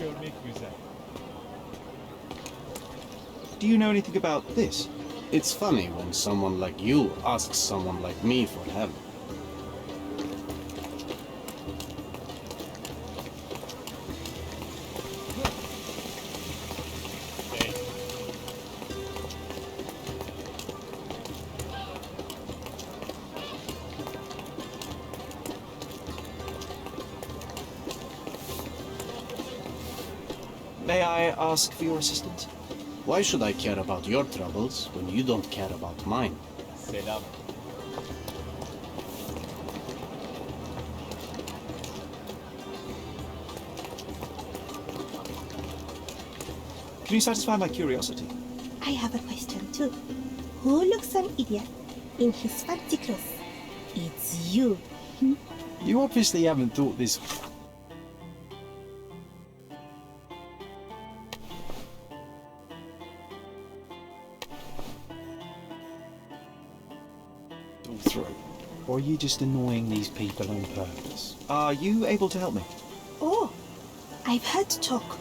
görmek güzel. Do you know anything about this? It's funny when someone like you asks someone like me for help. Hey. May I ask for your assistance? Why should I care about your troubles when you don't care about mine? Selam. Can you satisfy my curiosity? I have a question too. Who looks an idiot in his fancy clothes? It's you. You obviously haven't thought this all through. Or are you just annoying these people on purpose? Are you able to help me? Oh, I've heard talk.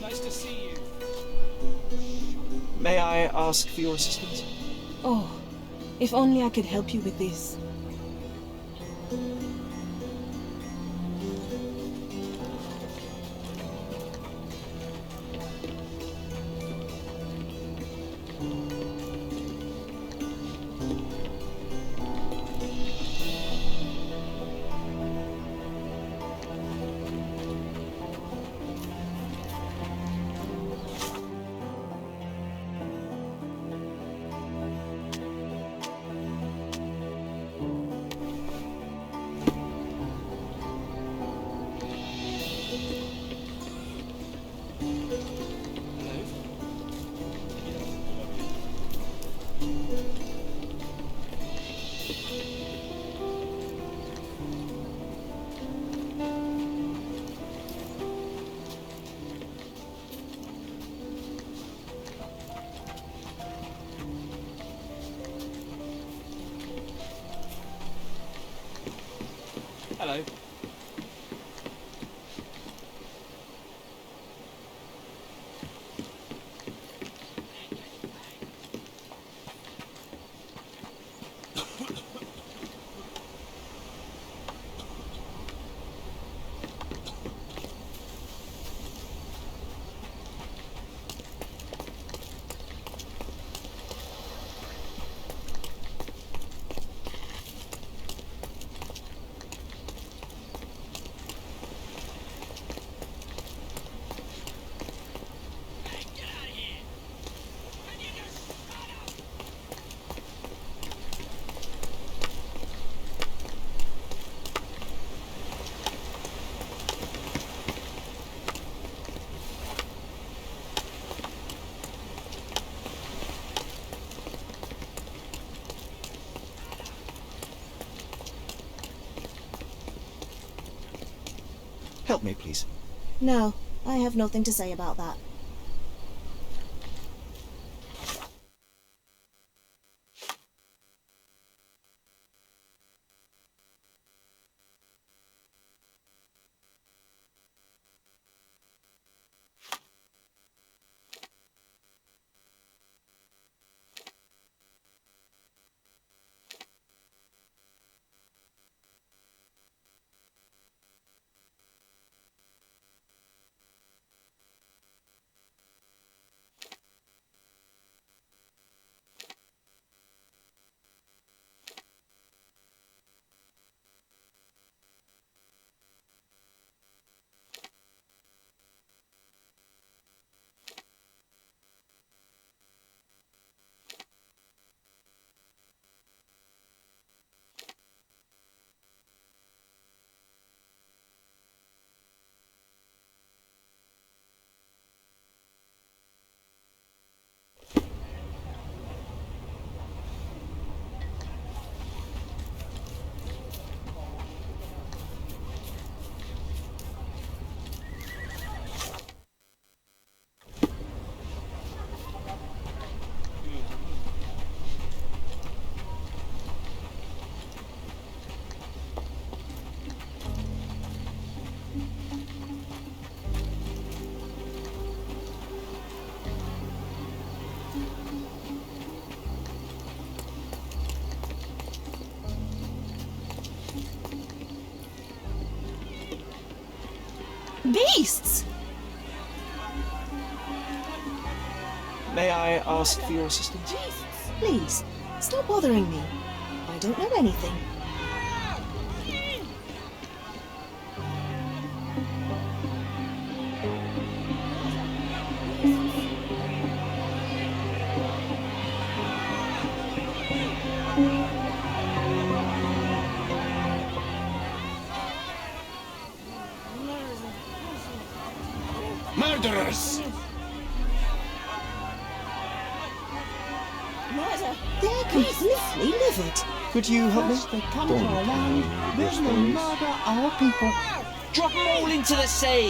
Nice to see you. May I ask for your assistance? Oh, if only I could help you with this. Hello. Help me, please. No, I have nothing to say about that. Beasts! May I ask for your assistance? Please, stop bothering me. I don't know anything. Murderers! They're completely livid. Could you help me? They come to our land, then they murder our people. Drop them all into the sea!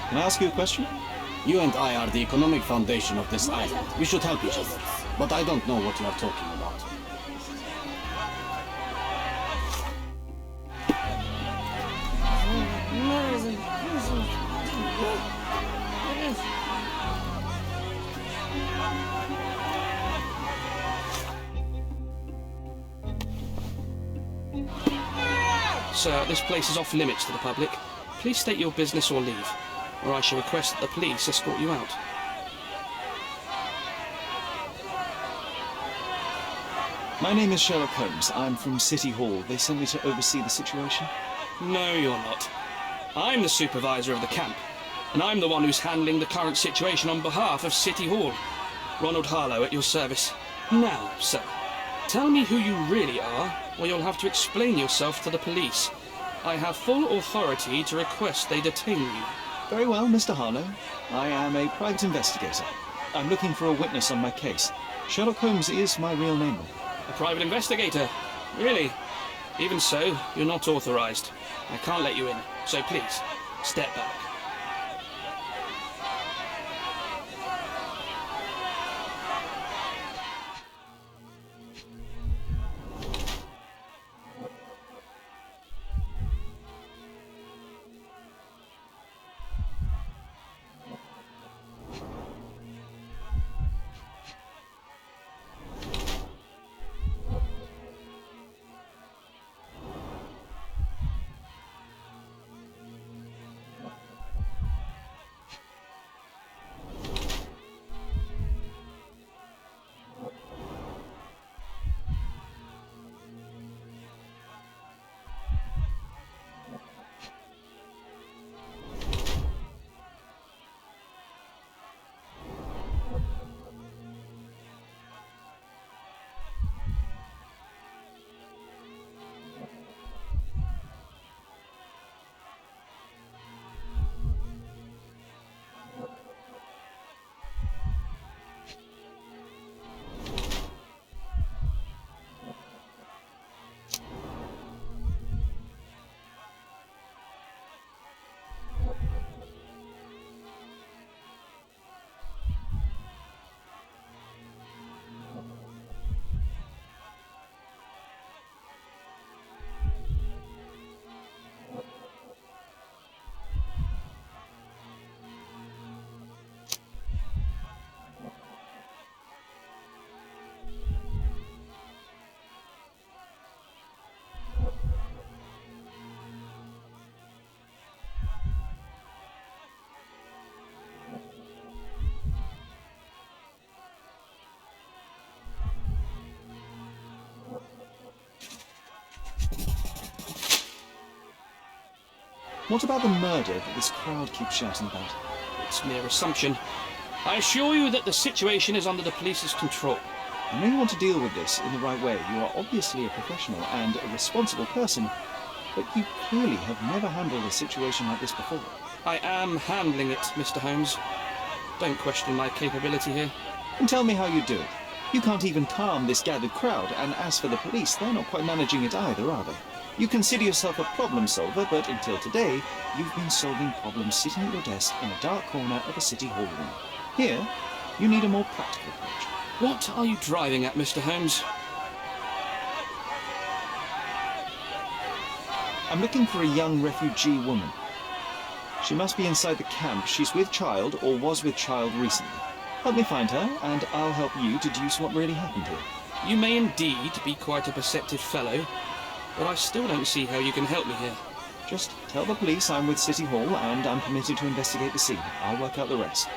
Can I ask you a question? You and I are the economic foundation of this island. We should help each other. But I don't know what you are talking about. Sir, this place is off limits to the public. Please state your business or leave, or I shall request that the police escort you out. My name is Sherlock Holmes. I'm from City Hall. They sent me to oversee the situation. No, you're not. I'm the supervisor of the camp, and I'm the one who's handling the current situation on behalf of City Hall. Ronald Harlow at your service. Now, sir, tell me who you really are, or you'll have to explain yourself to the police. I have full authority to request they detain you. Very well, Mr. Harlow. I am a private investigator. I'm looking for a witness on my case. Sherlock Holmes is my real name. A private investigator? Really? Even so, you're not authorized. I can't let you in, so please, step back. What about the murder that this crowd keeps shouting about? It's mere assumption. I assure you that the situation is under the police's control. I know you want to deal with this in the right way. You are obviously a professional and a responsible person, but you clearly have never handled a situation like this before. I am handling it, Mr. Holmes. Don't question my capability here. And tell me how you do it. You can't even calm this gathered crowd, and as for the police, they're not quite managing it either, are they? You consider yourself a problem solver, but until today, you've been solving problems sitting at your desk in a dark corner of a city hall room. Here, you need a more practical approach. What are you driving at, Mr. Holmes? I'm looking for a young refugee woman. She must be inside the camp. She's with child or was with child recently. Help me find her, and I'll help you deduce what really happened here. You may indeed be quite a perceptive fellow, but I still don't see how you can help me here. Just tell the police I'm with City Hall and I'm permitted to investigate the scene. I'll work out the rest.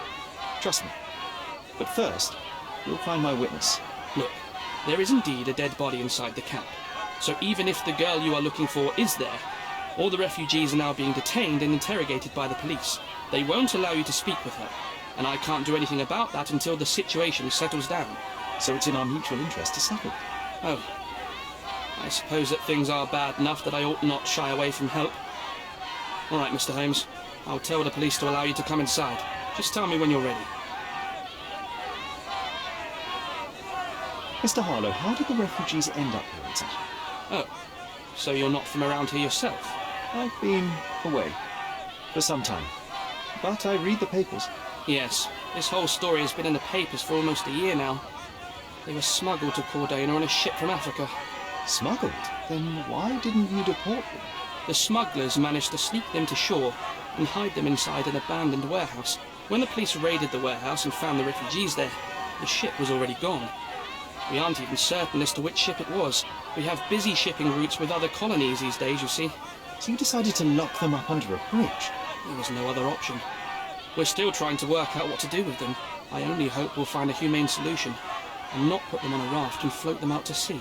Trust me. But first, you'll find my witness. Look, there is indeed a dead body inside the camp. So even if the girl you are looking for is there, all the refugees are now being detained and interrogated by the police. They won't allow you to speak with her, and I can't do anything about that until the situation settles down. So it's in our mutual interest to settle. Oh. I suppose that things are bad enough that I ought not shy away from help. All right, Mr. Holmes. I'll tell the police to allow you to come inside. Just tell me when you're ready. Mr. Harlow, how did the refugees end up here exactly? Oh, so you're not from around here yourself? I've been away for some time, but I read the papers. Yes, this whole story has been in the papers for almost a year now. They were smuggled to Cordona on a ship from Africa. Smuggled? Then why didn't you deport them? The smugglers managed to sneak them to shore and hide them inside an abandoned warehouse. When the police raided the warehouse and found the refugees there, the ship was already gone. We aren't even certain as to which ship it was. We have busy shipping routes with other colonies these days, you see. So you decided to lock them up under a bridge? There was no other option. We're still trying to work out what to do with them. I only hope we'll find a humane solution and not put them on a raft and float them out to sea.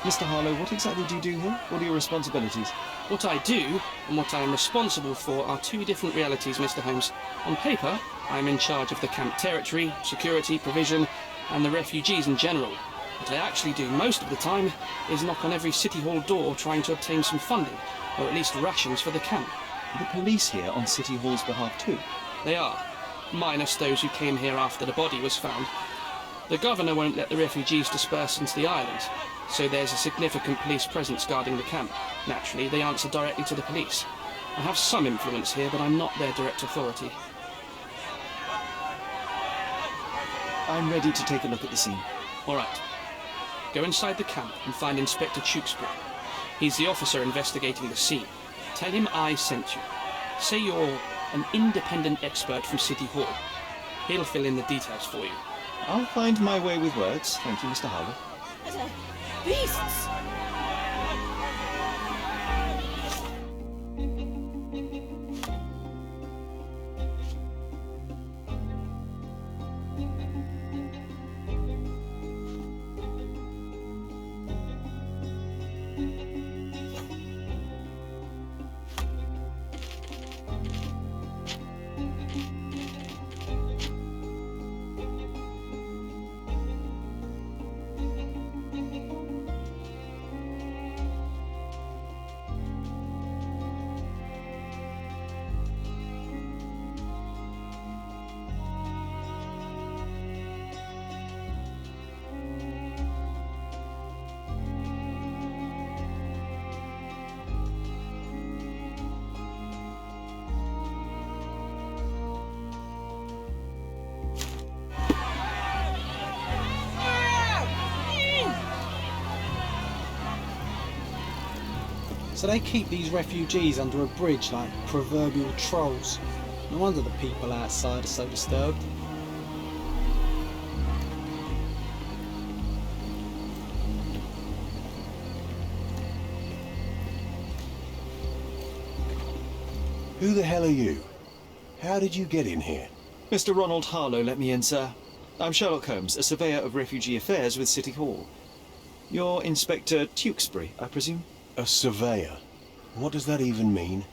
Mr. Harlow, what exactly do you do here? What are your responsibilities? What I do and what I am responsible for are two different realities, Mr. Holmes. On paper, I am in charge of the camp territory, security, provision, and the refugees in general. What I actually do most of the time is knock on every City Hall door trying to obtain some funding, or at least rations for the camp. Are the police here on City Hall's behalf too? They are, minus those who came here after the body was found. The governor won't let the refugees disperse into the island, so there's a significant police presence guarding the camp. Naturally, they answer directly to the police. I have some influence here, but I'm not their direct authority. I'm ready to take a look at the scene. All right. Go inside the camp and find Inspector Tewkesbury. He's the officer investigating the scene. Tell him I sent you. Say you're an independent expert from City Hall. He'll fill in the details for you. I'll find my way with words. Thank you, Mr. Harlow. Beasts! So they keep these refugees under a bridge like proverbial trolls. No wonder the people outside are so disturbed. Who the hell are you? How did you get in here? Mr. Ronald Harlow let me in, sir. I'm Sherlock Holmes, a surveyor of refugee affairs with City Hall. You're Inspector Tewkesbury, I presume? A surveyor? What does that even mean?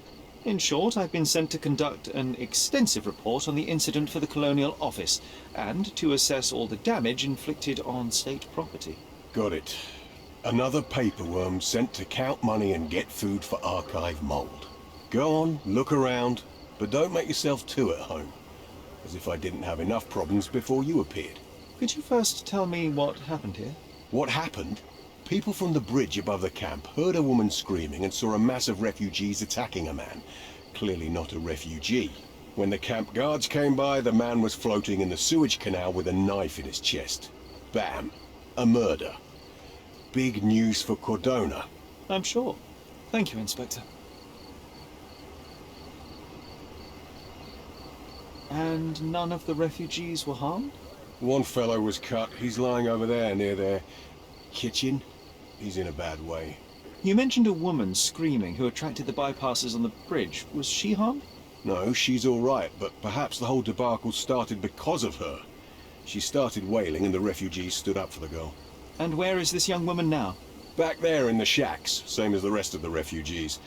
In short, I've been sent to conduct an extensive report on the incident for the Colonial Office and to assess all the damage inflicted on state property. Got it. Another paperworm sent to count money and get food for archive mould. Go on, look around, but don't make yourself too at home. As if I didn't have enough problems before you appeared. Could you first tell me what happened here? What happened? People from the bridge above the camp heard a woman screaming and saw a mass of refugees attacking a man. Clearly not a refugee. When the camp guards came by, the man was floating in the sewage canal with a knife in his chest. Bam! A murder. Big news for Cordona. I'm sure. Thank you, Inspector. And none of the refugees were harmed? One fellow was cut. He's lying over there near their kitchen. he's in a bad way. You mentioned a woman screaming who attracted the bypassers on the bridge. Was she harmed? No, she's all right, but perhaps the whole debacle started because of her. She started wailing and the refugees stood up for the girl. And where is this young woman now? Back there in the shacks, same as the rest of the refugees.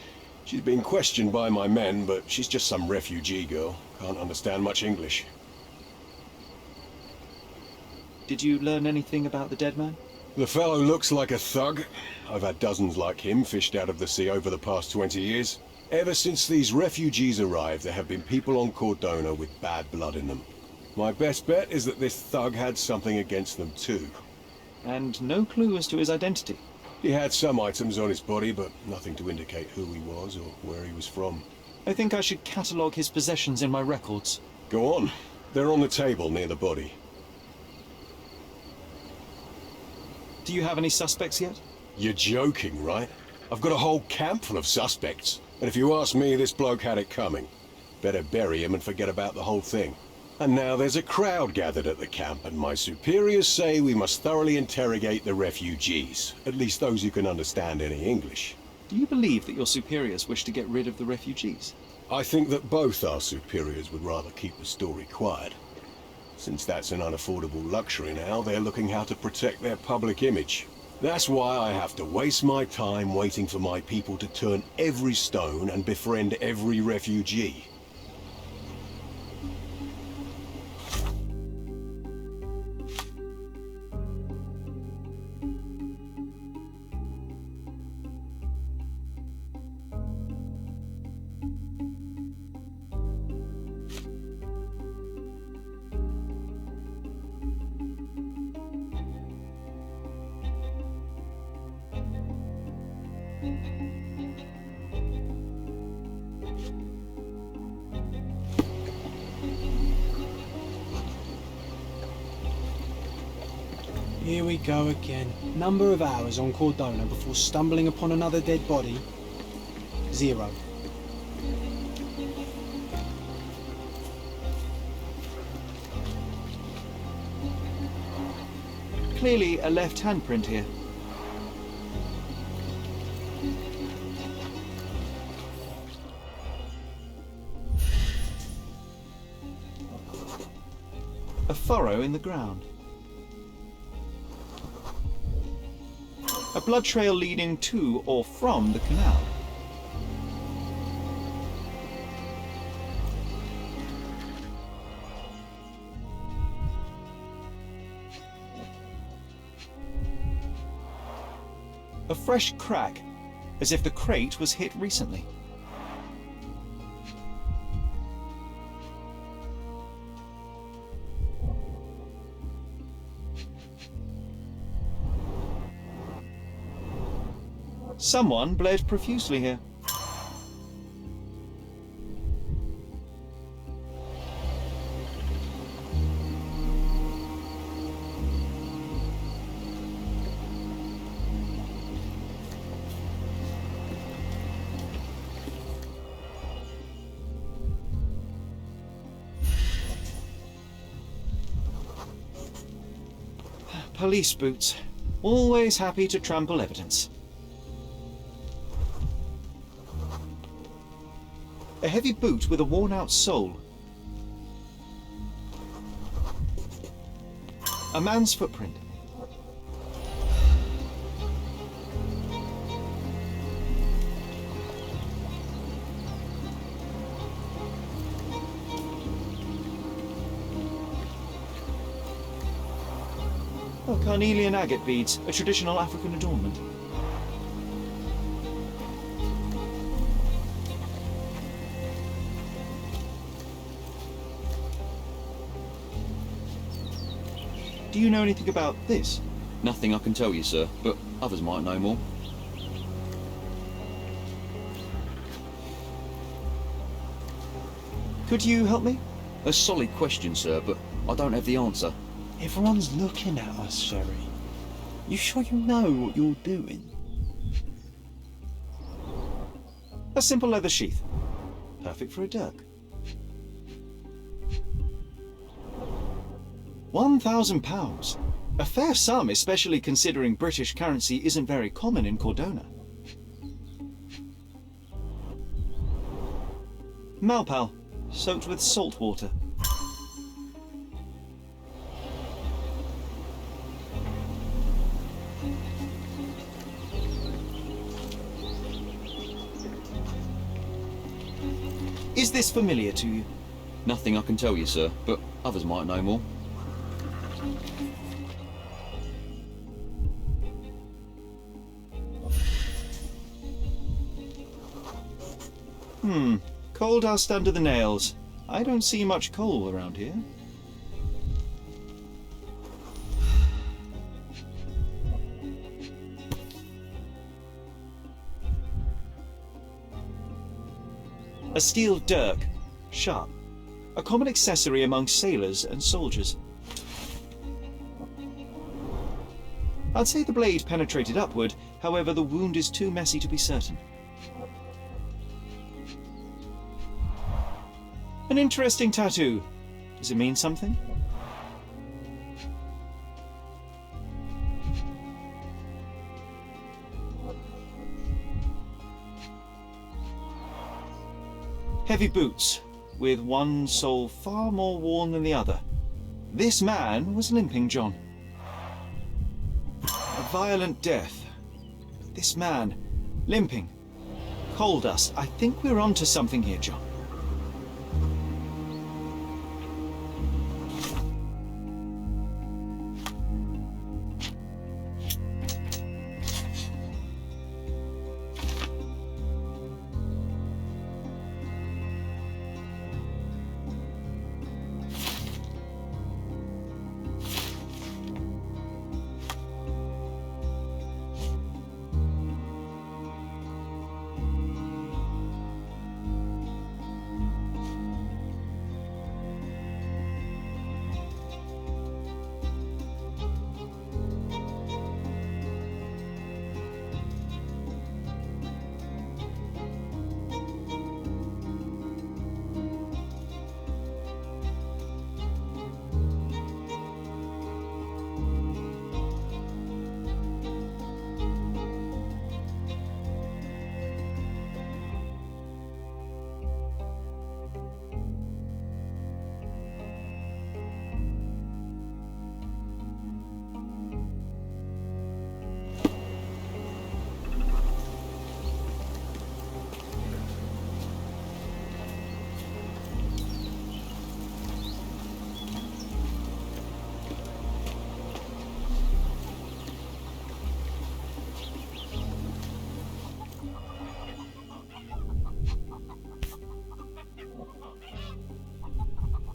She's been questioned by my men, but she's just some refugee girl. Can't understand much English. Did you learn anything about the dead man? The fellow looks like a thug. I've had dozens like him fished out of the sea over the past 20 years. Ever since these refugees arrived, there have been people on Cordona with bad blood in them. My best bet is that this thug had something against them too. And no clue as to his identity? He had some items on his body, but nothing to indicate who he was or where he was from. I think I should catalogue his possessions in my records. Go on. They're on the table near the body. Do you have any suspects yet? You're joking, right? I've got a whole camp full of suspects. And if you ask me, this bloke had it coming. Better bury him and forget about the whole thing. And now there's a crowd gathered at the camp, and my superiors say we must thoroughly interrogate the refugees. At least those who can understand any English. Do you believe that your superiors wish to get rid of the refugees? I think that both our superiors would rather keep the story quiet. Since that's an unaffordable luxury now, they're looking how to protect their public image. That's why I have to waste my time waiting for my people to turn every stone and befriend every refugee. Here we go again. Number of hours on Cordona before stumbling upon another dead body? 0. Clearly a left handprint here. A furrow in the ground. A blood trail leading to or from the canal. A fresh crack, as if the crate was hit recently. Someone bled profusely here. Police boots, always happy to trample evidence. A heavy boot with a worn-out sole. A man's footprint. Oh, carnelian agate beads, a traditional African adornment. Do you know anything about this? Nothing I can tell you, sir, but others might know more. Could you help me? A solid question, sir, but I don't have the answer. Everyone's looking at us, Sherry. You sure you know what you're doing? A simple leather sheath. Perfect for a dirk. 1,000 pounds. A fair sum, especially considering British currency isn't very common in Cordona. Malpal, soaked with salt water. Is this familiar to you? Nothing I can tell you, sir, but others might know more. Coal dust under the nails. I don't see much coal around here. A steel dirk, sharp. A common accessory among sailors and soldiers. I'd say the blade penetrated upward, however the wound is too messy to be certain. An interesting tattoo. Does it mean something? Heavy boots, with one sole far more worn than the other. This man was limping, John. A violent death. This man, limping. Coal dust. I think we're onto something here, John.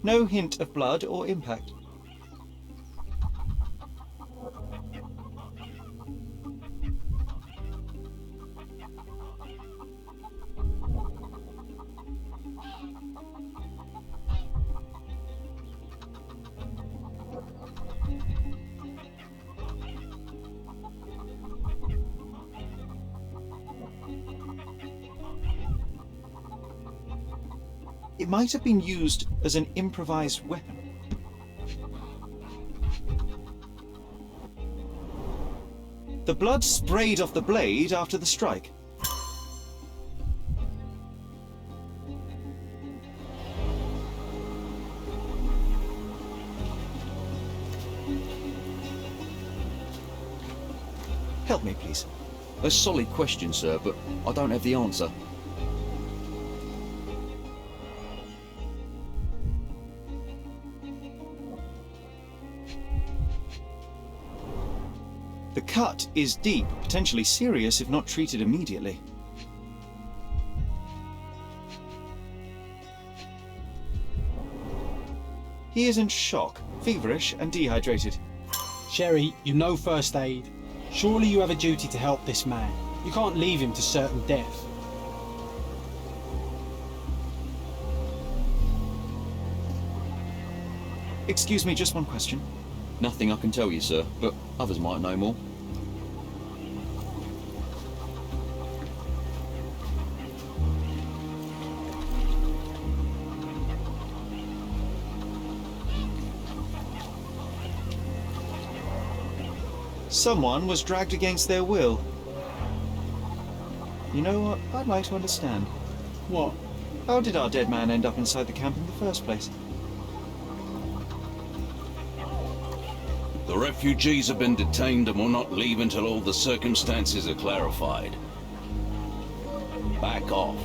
No hint of blood or impact. It might have been used as an improvised weapon. The blood sprayed off the blade after the strike. Help me, please. A solid question, sir, but I don't have the answer. The cut is deep, potentially serious if not treated immediately. He is in shock, feverish and dehydrated. Sherry, you know first aid. Surely you have a duty to help this man. You can't leave him to certain death. Excuse me, just one question. Nothing I can tell you, sir, but others might know more. Someone was dragged against their will. You know what? I'd like to understand. What? How did our dead man end up inside the camp in the first place? The refugees have been detained and will not leave until all the circumstances are clarified. Back off.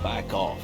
Back off.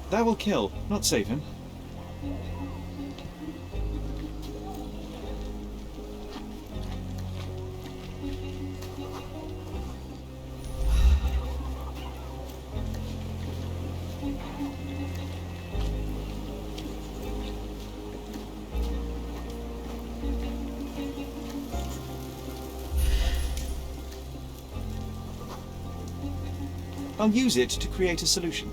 That will kill, not save him. I'll use it to create a solution.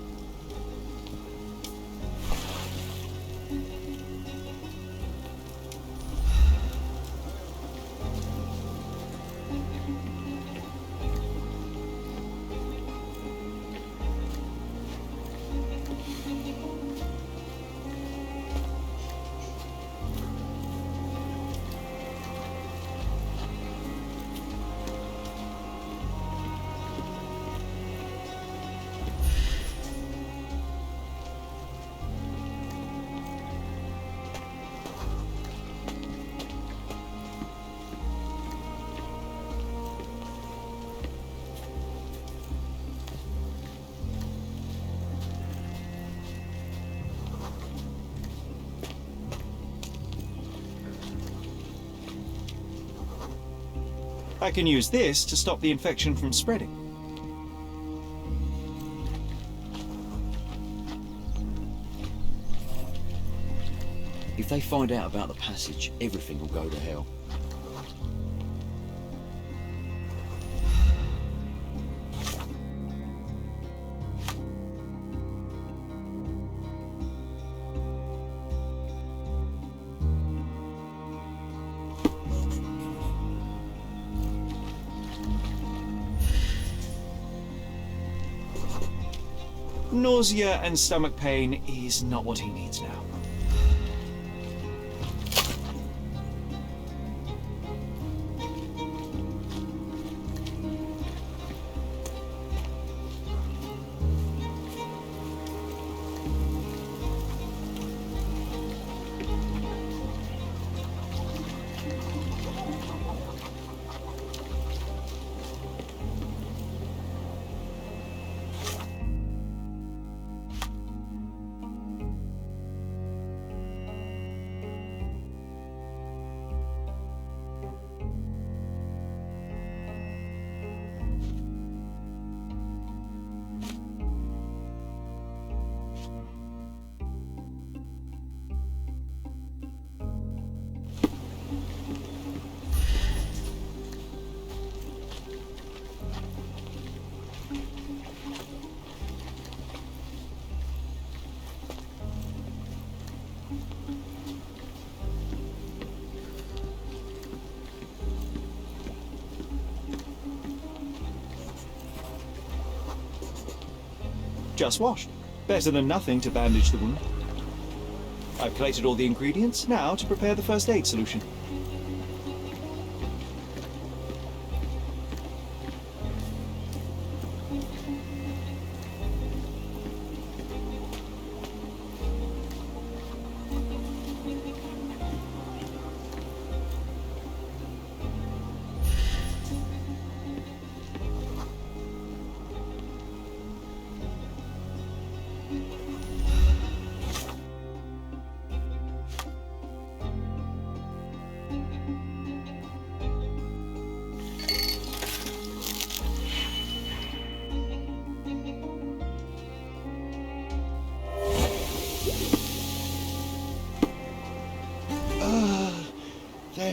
I can use this to stop the infection from spreading. If they find out about the passage, everything will go to hell. Nausea and stomach pain is not what he needs now. Just washed. Better than nothing to bandage the wound. I've collated all the ingredients, now to prepare the first aid solution.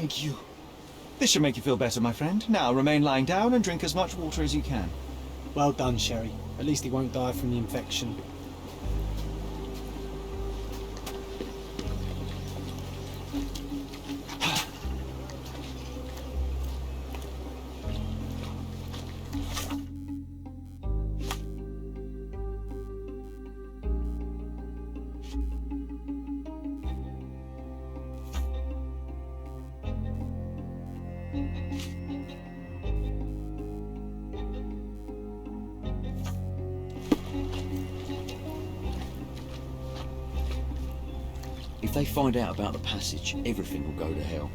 Thank you. This should make you feel better, my friend. Now remain lying down and drink as much water as you can. Well done, Sherry. At least he won't die from the infection. If they find out about the passage, everything will go to hell.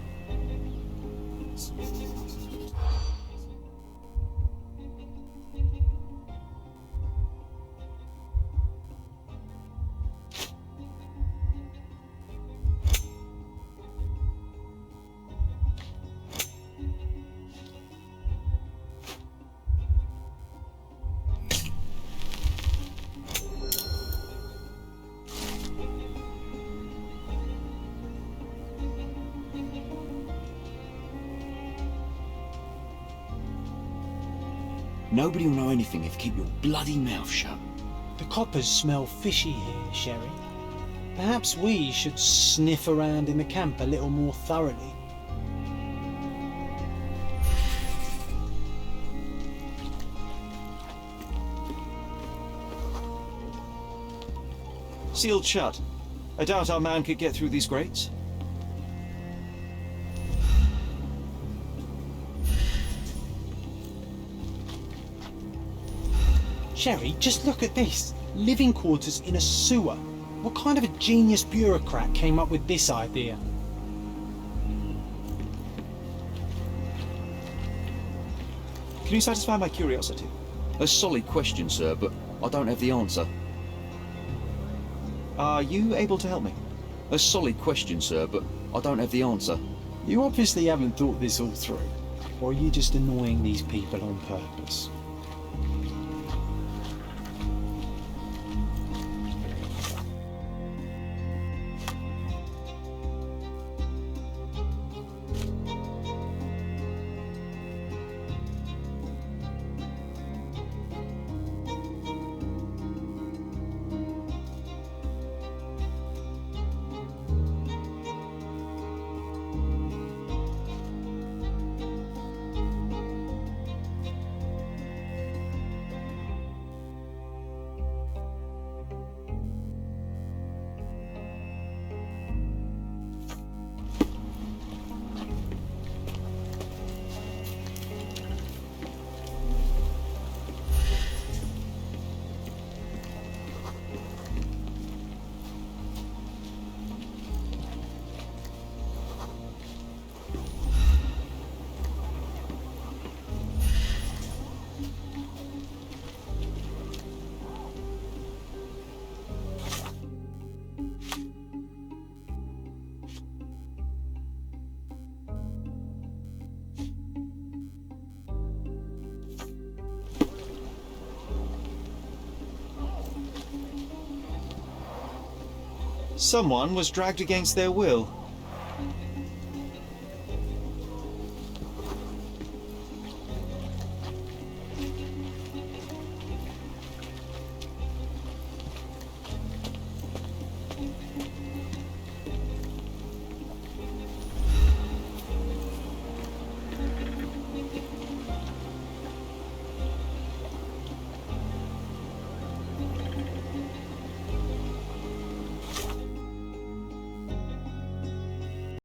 Nobody will know anything if you keep your bloody mouth shut. The coppers smell fishy here, Sherry. Perhaps we should sniff around in the camp a little more thoroughly. Sealed shut. I doubt our man could get through these grates. Sherry, just look at this. Living quarters in a sewer. What kind of a genius bureaucrat came up with this idea? Can you satisfy my curiosity? A solid question, sir, but I don't have the answer. Are you able to help me? A solid question, sir, but I don't have the answer. You obviously haven't thought this all through. Or are you just annoying these people on purpose? Someone was dragged against their will.